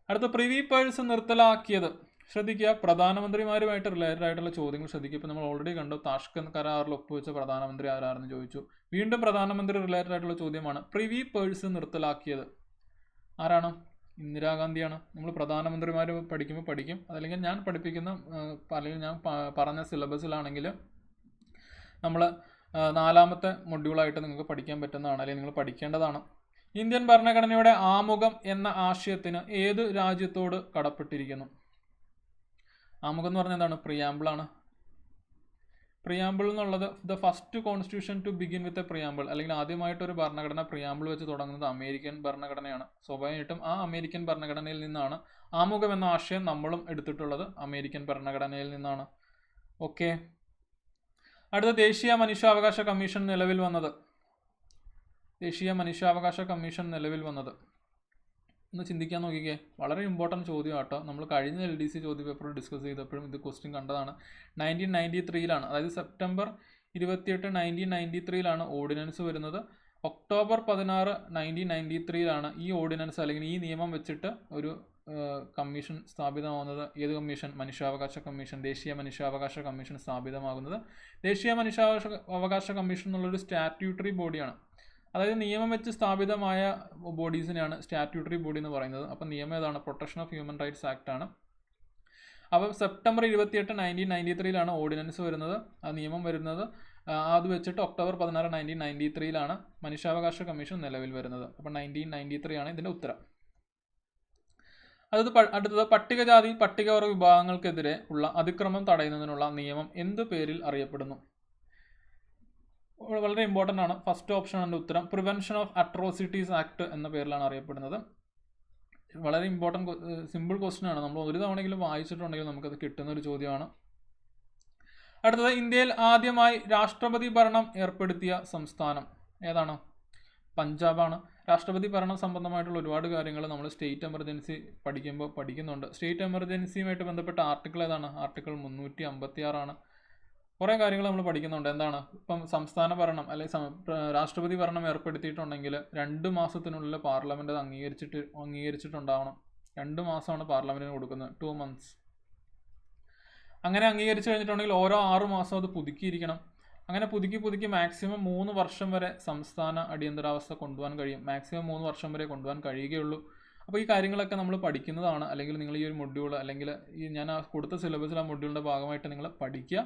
അടുത്ത പ്രിവി പേഴ്സ് നിർത്തലാക്കിയത് ശ്രദ്ധിക്കുക. പ്രധാനമന്ത്രിമാരുമായിട്ട് റിലേറ്റഡ് ആയിട്ടുള്ള ചോദ്യങ്ങൾ ശ്രദ്ധിക്കുക. ഇപ്പോൾ നമ്മൾ ഓൾറെഡി കണ്ടു താഷ്കന്റ് കരാറിൽ ഒപ്പുവെച്ച പ്രധാനമന്ത്രി ആരാണെന്ന് ചോദിച്ചു. വീണ്ടും പ്രധാനമന്ത്രി റിലേറ്റഡ് ആയിട്ടുള്ള ചോദ്യമാണ്. പ്രിവി പേഴ്സ് നിർത്തലാക്കിയത് ആരാണ്? ഇന്ദിരാഗാന്ധിയാണ്. നമ്മൾ പ്രധാനമന്ത്രിമാർ പഠിക്കുമ്പോൾ പഠിക്കും. അതല്ലെങ്കിൽ ഞാൻ പഠിപ്പിക്കുന്ന അല്ലെങ്കിൽ ഞാൻ പറഞ്ഞ സിലബസിലാണെങ്കിൽ നമ്മൾ 4ാമത്തെ മൊഡ്യൂളായിട്ട് നിങ്ങൾക്ക് പഠിക്കാൻ പറ്റുന്നതാണ്, അല്ലെങ്കിൽ നിങ്ങൾ പഠിക്കേണ്ടതാണ്. ഇന്ത്യൻ ഭരണഘടനയുടെ ആമുഖം എന്ന ആശയത്തിന് ഏത് രാജ്യത്തോട് കടപ്പെട്ടിരിക്കുന്നു? ആമുഖം എന്ന് പറഞ്ഞാൽ എന്താണ്? പ്രിയാമ്പിളാണ്. പ്രിയാമ്പിൾ എന്നുള്ളത് the first constitution to begin with a preamble, അല്ലെങ്കിൽ ആദ്യമായിട്ടൊരു ഭരണഘടന പ്രിയാമ്പിൾ വെച്ച് തുടങ്ങുന്നത് അമേരിക്കൻ ഭരണഘടനയാണ്. സ്വാഭാവികമായിട്ടും ആ അമേരിക്കൻ ഭരണഘടനയിൽ നിന്നാണ് ആമുഖം എന്ന ആശയം നമ്മളും എടുത്തിട്ടുള്ളത് അമേരിക്കൻ ഭരണഘടനയിൽ നിന്നാണ്. ഓക്കെ, അടുത്ത ദേശീയ മനുഷ്യാവകാശ കമ്മീഷൻ നിലവിൽ വന്നത്. ദേശീയ മനുഷ്യാവകാശ കമ്മീഷൻ നിലവിൽ വന്നത് ഒന്ന് ചിന്തിക്കാൻ നോക്കിക്കേ. വളരെ ഇമ്പോർട്ടൻറ്റ് ചോദ്യം കേട്ടോ. നമ്മൾ കഴിഞ്ഞ LDC ചോദ്യ പേപ്പറിൽ ഡിസ്കസ് ചെയ്തപ്പോഴും ഇത് ക്വസ്റ്റ്യൻ കണ്ടതാണ്. 1993 അതായത് സെപ്റ്റംബർ 28, 1993 ഓർഡിനൻസ് വരുന്നത്. ഒക്ടോബർ 16, 1993 ഈ ഓർഡിനൻസ് അല്ലെങ്കിൽ ഈ നിയമം വെച്ചിട്ട് ഒരു കമ്മീഷൻ സ്ഥാപിതമാകുന്നത്. ഏത് കമ്മീഷൻ? മനുഷ്യാവകാശ കമ്മീഷൻ, ദേശീയ മനുഷ്യാവകാശ കമ്മീഷൻ സ്ഥാപിതമാകുന്നത്. ദേശീയ മനുഷ്യാവകാശ കമ്മീഷൻ എന്നുള്ളൊരു സ്റ്റാറ്റ്യൂട്ടറി ബോഡിയാണ്. അതായത് നിയമം വെച്ച് സ്ഥാപിതമായ ബോഡീസിനെയാണ് സ്റ്റാറ്റ്യൂട്ടറി ബോഡി എന്ന് പറയുന്നത്. അപ്പം നിയമം ഏതാണ്? Protection of human rights act ആണ്. അപ്പം സെപ്റ്റംബർ 28, 1993 ഓർഡിനൻസ് വരുന്നത്, ആ നിയമം വരുന്നത്. അത് വെച്ചിട്ട് ഒക്ടോബർ 16, 1993 മനുഷ്യാവകാശ കമ്മീഷൻ നിലവിൽ വരുന്നത്. അപ്പം 1993 ഇതിൻ്റെ ഉത്തരം. അടുത്തത് പട്ടികജാതി പട്ടികവർഗ വിഭാഗങ്ങൾക്കെതിരെ ഉള്ള അതിക്രമം തടയുന്നതിനുള്ള നിയമം എന്ത് പേരിൽ അറിയപ്പെടുന്നു? വളരെ ഇമ്പോർട്ടൻ്റ് ആണ്. ഫസ്റ്റ് ഓപ്ഷനാണ് ഉത്തരം. പ്രിവെൻഷൻ ഓഫ് അട്രോസിറ്റീസ് ആക്ട് എന്ന പേരിലാണ് അറിയപ്പെടുന്നത്. വളരെ ഇമ്പോർട്ടൻറ്റ് സിമ്പിൾ ക്വസ്റ്റ്യൻ ആണ്. നമ്മൾ ഒരു തവണയെങ്കിലും വായിച്ചിട്ടുണ്ടെങ്കിൽ നമുക്കത് കിട്ടുന്ന ഒരു ചോദ്യമാണ്. അടുത്തത് ഇന്ത്യയിൽ ആദ്യമായി രാഷ്ട്രപതി ഭരണം ഏർപ്പെടുത്തിയ സംസ്ഥാനം ഏതാണ്? പഞ്ചാബാണ്. രാഷ്ട്രപതി ഭരണം സംബന്ധമായിട്ടുള്ള ഒരുപാട് കാര്യങ്ങൾ നമ്മൾ സ്റ്റേറ്റ് എമർജൻസി പഠിക്കുമ്പോൾ പഠിക്കുന്നുണ്ട്. സ്റ്റേറ്റ് എമർജൻസിയുമായിട്ട് ബന്ധപ്പെട്ട ആർട്ടിക്കിൾ ഏതാണ്? ആർട്ടിക്കിൾ 356. കുറേ കാര്യങ്ങൾ നമ്മൾ പഠിക്കുന്നുണ്ട്. എന്താണ്? ഇപ്പം സംസ്ഥാന ഭരണം അല്ലെങ്കിൽ രാഷ്ട്രപതി ഭരണം ഏർപ്പെടുത്തിയിട്ടുണ്ടെങ്കിൽ 2 മാസത്തിനുള്ളിൽ പാർലമെൻറ്റ് അത് അംഗീകരിച്ചിട്ടുണ്ടാവണം. 2 മാസമാണ് പാർലമെൻറ്റിന് കൊടുക്കുന്നത്, 2 months. അങ്ങനെ അംഗീകരിച്ചു കഴിഞ്ഞിട്ടുണ്ടെങ്കിൽ ഓരോ 6 മാസം അത് പുതുക്കിയിരിക്കണം. അങ്ങനെ പുതുക്കി മാക്സിമം 3 വർഷം വരെ സംസ്ഥാന അടിയന്തരാവസ്ഥ കൊണ്ടുപോകാൻ കഴിയും. മാക്സിമം 3 വർഷം വരെ കൊണ്ടുപോകാൻ കഴിയുകയുള്ളൂ. അപ്പോൾ ഈ കാര്യങ്ങളൊക്കെ നമ്മൾ പഠിക്കുന്നതാണ്. അല്ലെങ്കിൽ നിങ്ങൾ ഈ ഒരു മൊഡ്യൂൾ അല്ലെങ്കിൽ ഈ ഞാൻ കൊടുത്ത സിലബസിൽ ആ മൊഡ്യൂളിൻ്റെ ഭാഗമായിട്ട് നിങ്ങൾ പഠിക്കുക.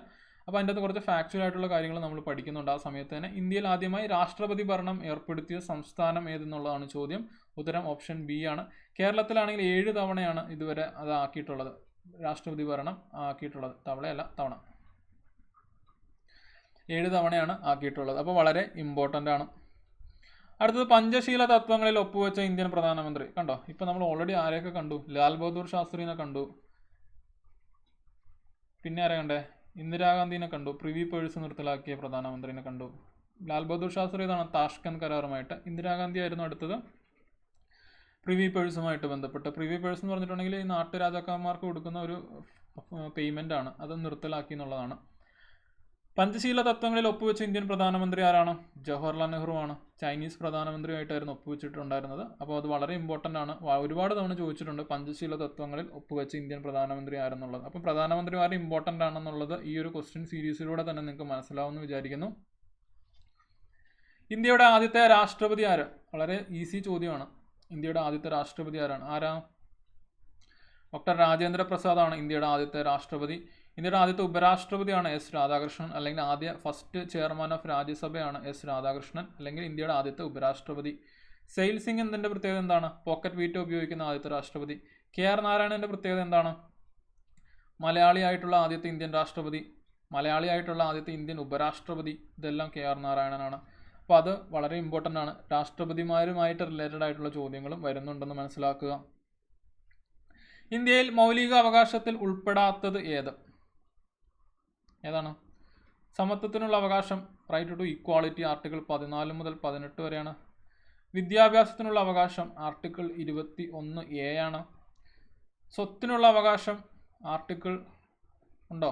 അപ്പോൾ അതിൻ്റെ അകത്ത് കുറച്ച് ഫാക്ച്വൽ ആയിട്ടുള്ള കാര്യങ്ങൾ നമ്മൾ പഠിക്കുന്നുണ്ട്. ആ സമയത്ത് തന്നെ ഇന്ത്യയിൽ ആദ്യമായി രാഷ്ട്രപതി ഭരണം ഏർപ്പെടുത്തിയ സംസ്ഥാനം ഏതെന്നുള്ളതാണ് ചോദ്യം. ഉത്തരം ഓപ്ഷൻ ബി ആണ്. കേരളത്തിലാണെങ്കിൽ 7 തവണയാണ് ഇതുവരെ അത് ആക്കിയിട്ടുള്ളത്, രാഷ്ട്രപതി ഭരണം ആക്കിയിട്ടുള്ളത്. തവണ 7 തവണയാണ് ആക്കിയിട്ടുള്ളത്. അപ്പോൾ വളരെ ഇമ്പോർട്ടൻ്റ് ആണ്. അടുത്തത് പഞ്ചശീല തത്വങ്ങളിൽ ഒപ്പുവെച്ച ഇന്ത്യൻ പ്രധാനമന്ത്രി. കണ്ടോ, ഇപ്പം നമ്മൾ ഓൾറെഡി ആരെയൊക്കെ കണ്ടു? ലാൽ ബഹദൂർ ശാസ്ത്രിനെ കണ്ടു. പിന്നെ ആരെ കണ്ടേ? ഇന്ദിരാഗാന്ധിനെ കണ്ടു. പ്രിവി പേഴ്സ് നിർത്തലാക്കിയ പ്രധാനമന്ത്രിനെ കണ്ടു. ലാൽ ബഹദൂർ ശാസ്ത്രി ഇതാണ് താഷ്കന്റ് കരാറുമായിട്ട്. ഇന്ദിരാഗാന്ധി ആയിരുന്നു അടുത്തത് പ്രിവി പേഴ്സുമായിട്ട് ബന്ധപ്പെട്ട്. പ്രിവി പേഴ്സ് എന്ന് പറഞ്ഞിട്ടുണ്ടെങ്കിൽ ഈ നാട്ടുരാജാക്കന്മാർക്ക് കൊടുക്കുന്ന ഒരു പേയ്മെൻ്റ് ആണ്, അത് നിർത്തലാക്കി എന്നുള്ളതാണ്. പഞ്ചശീല തത്വങ്ങളിൽ ഒപ്പുവെച്ച ഇന്ത്യൻ പ്രധാനമന്ത്രി ആരാണ്? ജവഹർലാൽ നെഹ്റു ആണ്. ചൈനീസ് പ്രധാനമന്ത്രിയായിട്ടായിരുന്നു ഒപ്പുവെച്ചിട്ടുണ്ടായിരുന്നത്. അപ്പോൾ അത് വളരെ ഇമ്പോർട്ടൻ്റ് ആണ്. ഒരുപാട് തവണ ചോദിച്ചിട്ടുണ്ട് പഞ്ചശീല തത്വങ്ങളിൽ ഒപ്പുവെച്ച ഇന്ത്യൻ പ്രധാനമന്ത്രി ആരെന്നുള്ളത്. അപ്പോൾ പ്രധാനമന്ത്രിമാർ ഇമ്പോർട്ടൻ്റ് ആണെന്നുള്ളത് ഈ ഒരു ക്വസ്റ്റ്യൻ സീരീസിലൂടെ തന്നെ നിങ്ങൾക്ക് മനസ്സിലാവുമെന്ന് വിചാരിക്കുന്നു. ഇന്ത്യയുടെ ആദ്യത്തെ രാഷ്ട്രപതി ആര്? വളരെ ഈസി ചോദ്യമാണ്. ഇന്ത്യയുടെ ആദ്യത്തെ രാഷ്ട്രപതി ആരാ? ഡോക്ടർ രാജേന്ദ്ര പ്രസാദ് ആണ് ഇന്ത്യയുടെ ആദ്യത്തെ രാഷ്ട്രപതി. ഇന്ത്യയുടെ ആദ്യത്തെ ഉപരാഷ്ട്രപതിയാണ് S. രാധാകൃഷ്ണൻ. അല്ലെങ്കിൽ ഫസ്റ്റ് ചെയർമാൻ ഓഫ് രാജ്യസഭയാണ് S. രാധാകൃഷ്ണൻ. അല്ലെങ്കിൽ ഇന്ത്യയുടെ ആദ്യത്തെ ഉപരാഷ്ട്രപതി. സെയിൽ സിംഗ് എന്നതിൻ്റെ പ്രത്യേകത എന്താണ്? പോക്കറ്റ് വീറ്റോ ഉപയോഗിക്കുന്ന ആദ്യത്തെ രാഷ്ട്രപതി. KR നാരായണൻ്റെ പ്രത്യേകത എന്താണ്? മലയാളിയായിട്ടുള്ള ആദ്യത്തെ ഇന്ത്യൻ രാഷ്ട്രപതി, മലയാളിയായിട്ടുള്ള ആദ്യത്തെ ഇന്ത്യൻ ഉപരാഷ്ട്രപതി. ഇതെല്ലാം KR നാരായണനാണ്. അപ്പോൾ അത് വളരെ ഇമ്പോർട്ടൻ്റ് ആണ്. രാഷ്ട്രപതിമാരുമായിട്ട് റിലേറ്റഡ് ആയിട്ടുള്ള ചോദ്യങ്ങളും വരുന്നുണ്ടെന്ന് മനസ്സിലാക്കുക. ഇന്ത്യയിൽ മൗലിക അവകാശത്തിൽ ഉൾപ്പെടാത്തത് ഏതാണ്? സമത്വത്തിനുള്ള അവകാശം, റൈറ്റ് ടു ഈക്വാളിറ്റി, ആർട്ടിക്കിൾ 14 മുതൽ 18 വരെയാണ്. വിദ്യാഭ്യാസത്തിനുള്ള അവകാശം ആർട്ടിക്കിൾ 21A ആണ്. സ്വത്തിനുള്ള അവകാശം ആർട്ടിക്കിൾ ഉണ്ടോ?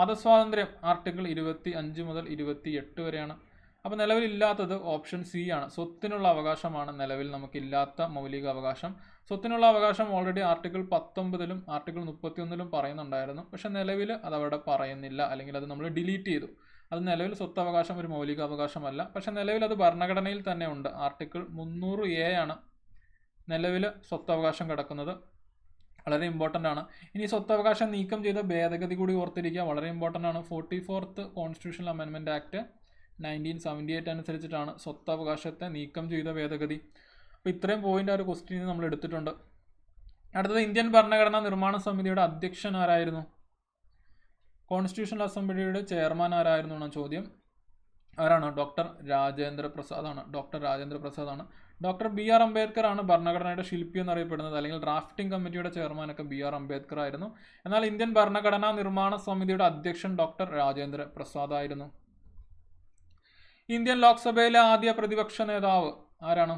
മതസ്വാതന്ത്ര്യം ആർട്ടിക്കിൾ 25 മുതൽ 28 വരെയാണ്. അപ്പോൾ നിലവിലില്ലാത്തത് ഓപ്ഷൻ സി ആണ്. സ്വത്തിനുള്ള അവകാശമാണ് നിലവിൽ നമുക്കില്ലാത്ത മൗലിക അവകാശം. സ്വത്തിനുള്ള അവകാശം ഓൾറെഡി ആർട്ടിക്കിൾ 19 ആർട്ടിക്കിൾ 31 പറയുന്നുണ്ടായിരുന്നു. പക്ഷെ നിലവിൽ അതവിടെ പറയുന്നില്ല, അല്ലെങ്കിൽ അത് നമ്മൾ ഡിലീറ്റ് ചെയ്തു. അത് നിലവിൽ സ്വത്തവകാശം ഒരു മൗലിക അവകാശമല്ല. പക്ഷെ നിലവിൽ അത് ഭരണഘടനയിൽ തന്നെ ഉണ്ട്. ആർട്ടിക്കിൾ 300A ആണ് നിലവിൽ സ്വത്തവകാശം കിടക്കുന്നത്. വളരെ ഇമ്പോർട്ടൻ്റ് ആണ്. ഇനി സ്വത്തവകാശം നീക്കം ചെയ്ത ഭേദഗതി കൂടി ഓർത്തിരിക്കുക, വളരെ ഇമ്പോർട്ടൻ്റ് ആണ്. 44th കോൺസ്റ്റിറ്റ്യൂഷണൽ അമെൻമെൻറ്റ് ആക്ട് 1978 അനുസരിച്ചിട്ടാണ് സ്വത്തവകാശത്തെ നീക്കം ചെയ്ത ഭേദഗതി. അപ്പോൾ ഇത്രയും പോയിൻ്റ് ആ ഒരു ക്വസ്റ്റ്യൻ നമ്മൾ എടുത്തിട്ടുണ്ട്. അടുത്തത് ഇന്ത്യൻ ഭരണഘടനാ നിർമ്മാണ സമിതിയുടെ അധ്യക്ഷൻ ആരായിരുന്നു? കോൺസ്റ്റിറ്റ്യൂഷണൽ അസംബ്ലിയുടെ ചെയർമാൻ ആരായിരുന്നു എന്നാണ് ചോദ്യം. ആരാണ്? ഡോക്ടർ രാജേന്ദ്ര പ്രസാദാണ്. ഡോക്ടർ ബി ആർ അംബേദ്കർ ആണ് ഭരണഘടനയുടെ ശില്പി എന്നറിയപ്പെടുന്നത്, അല്ലെങ്കിൽ ഡ്രാഫ്റ്റിംഗ് കമ്മിറ്റിയുടെ ചെയർമാനൊക്കെ ബി ആർ അംബേദ്കർ ആയിരുന്നു. എന്നാൽ ഇന്ത്യൻ ഭരണഘടനാ നിർമ്മാണ സമിതിയുടെ അധ്യക്ഷൻ ഡോക്ടർ രാജേന്ദ്ര പ്രസാദ് ആയിരുന്നു. ഇന്ത്യൻ ലോക്സഭയിലെ ആദ്യ പ്രതിപക്ഷ നേതാവ് ആരാണ്?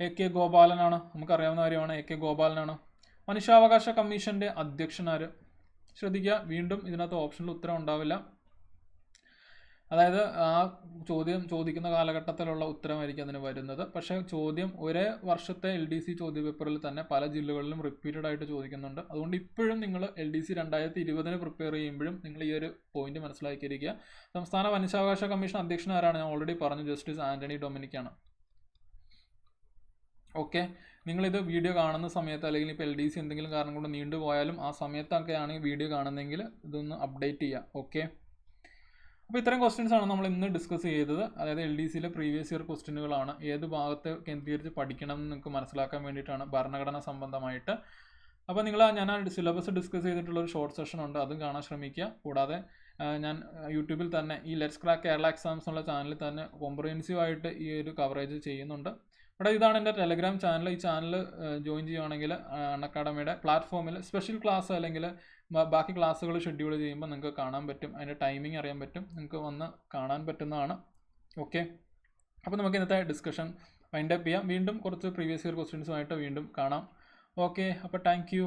എ കെ ഗോപാലനാണ്. നമുക്കറിയാവുന്ന കാര്യമാണ്, എ കെ ഗോപാലനാണ്. മനുഷ്യാവകാശ കമ്മീഷന്റെ അധ്യക്ഷനാര്? ശ്രദ്ധിക്കുക, വീണ്ടും ഇതിനകത്ത് ഓപ്ഷനിൽ ഉത്തരം ഉണ്ടാവില്ല. അതായത് ആ ചോദ്യം ചോദിക്കുന്ന കാലഘട്ടത്തിലുള്ള ഉത്തരമായിരിക്കും അതിന് വരുന്നത്. പക്ഷേ ചോദ്യം ഒരേ വർഷത്തെ LDC ചോദ്യപേപ്പറിൽ തന്നെ പല ജില്ലകളിലും റിപ്പീറ്റഡ് ആയിട്ട് ചോദിക്കുന്നുണ്ട്. അതുകൊണ്ട് ഇപ്പോഴും നിങ്ങൾ LDC 2020 പ്രിപ്പയർ ചെയ്യുമ്പോഴും നിങ്ങൾ ഈ ഒരു പോയിന്റ് മനസ്സിലാക്കിയിരിക്കുക. സംസ്ഥാന മനുഷ്യാവകാശ കമ്മീഷൻ അധ്യക്ഷൻ ആരാണ്? ഞാൻ ഓൾറെഡി പറഞ്ഞു, ജസ്റ്റിസ് ആന്റണി ഡൊമിനിക് ആണ്. ഓക്കെ, നിങ്ങളിത് വീഡിയോ കാണുന്ന സമയത്ത്, അല്ലെങ്കിൽ ഇപ്പോൾ LDC എന്തെങ്കിലും കാരണം കൊണ്ട് നീണ്ടുപോയാലും ആ സമയത്തൊക്കെയാണ് ഈ വീഡിയോ കാണുന്നതെങ്കിൽ ഇതൊന്ന് അപ്ഡേറ്റ് ചെയ്യുക. ഓക്കെ, അപ്പോൾ ഇത്തരം ക്വസ്റ്റ്യൻസ് ആണ് നമ്മൾ ഇന്ന് ഡിസ്കസ് ചെയ്തത്. അതായത് LDCയിലെ പ്രീവിയസ് ഇയർ ക്വസ്റ്റ്യനുകളാണ്. ഏത് ഭാഗത്ത് കേന്ദ്രീകരിച്ച് പഠിക്കണം എന്ന് നിങ്ങൾക്ക് മനസ്സിലാക്കാൻ വേണ്ടിയിട്ടാണ്, ഭരണഘടന സംബന്ധമായിട്ട്. അപ്പോൾ ഞാൻ സിലബസ് ഡിസ്കസ് ചെയ്തിട്ടുള്ളൊരു ഷോർട്ട് സെഷൻ ഉണ്ട്, അതും കാണാൻ ശ്രമിക്കുക. കൂടാതെ ഞാൻ യൂട്യൂബിൽ തന്നെ ഈ ലെറ്റ്സ് ക്രാക്ക് കേരള എക്സാംസ് എന്നുള്ള ചാനലിൽ തന്നെ കോംപ്രിഹെൻസീവ് ആയിട്ട് ഈ ഒരു കവറേജ് ചെയ്യുന്നുണ്ട്. ഇവിടെ ഇതാണ് എൻ്റെ ടെലഗ്രാം ചാനൽ. ഈ ചാനൽ ജോയിൻ ചെയ്യുകയാണെങ്കിൽ അക്കാഡമിയുടെ പ്ലാറ്റ്ഫോമിൽ സ്പെഷ്യൽ ക്ലാസ് അല്ലെങ്കിൽ ബാക്കി ക്ലാസ്സുകൾ ഷെഡ്യൂൾ ചെയ്യുമ്പോൾ നിങ്ങൾക്ക് കാണാൻ പറ്റും, അതിൻ്റെ ടൈമിംഗ് അറിയാൻ പറ്റും, നിങ്ങൾക്ക് വന്ന് കാണാൻ പറ്റുന്നതാണ്. ഓക്കെ, അപ്പോൾ നമുക്ക് ഇന്നത്തെ ഡിസ്കഷൻ വൈൻഡപ്പ് ചെയ്യാം. വീണ്ടും കുറച്ച് പ്രീവിയസ് ഇയർ ക്വസ്റ്റ്യൻസുമായിട്ട് വീണ്ടും കാണാം. ഓക്കെ, അപ്പോൾ താങ്ക് യു.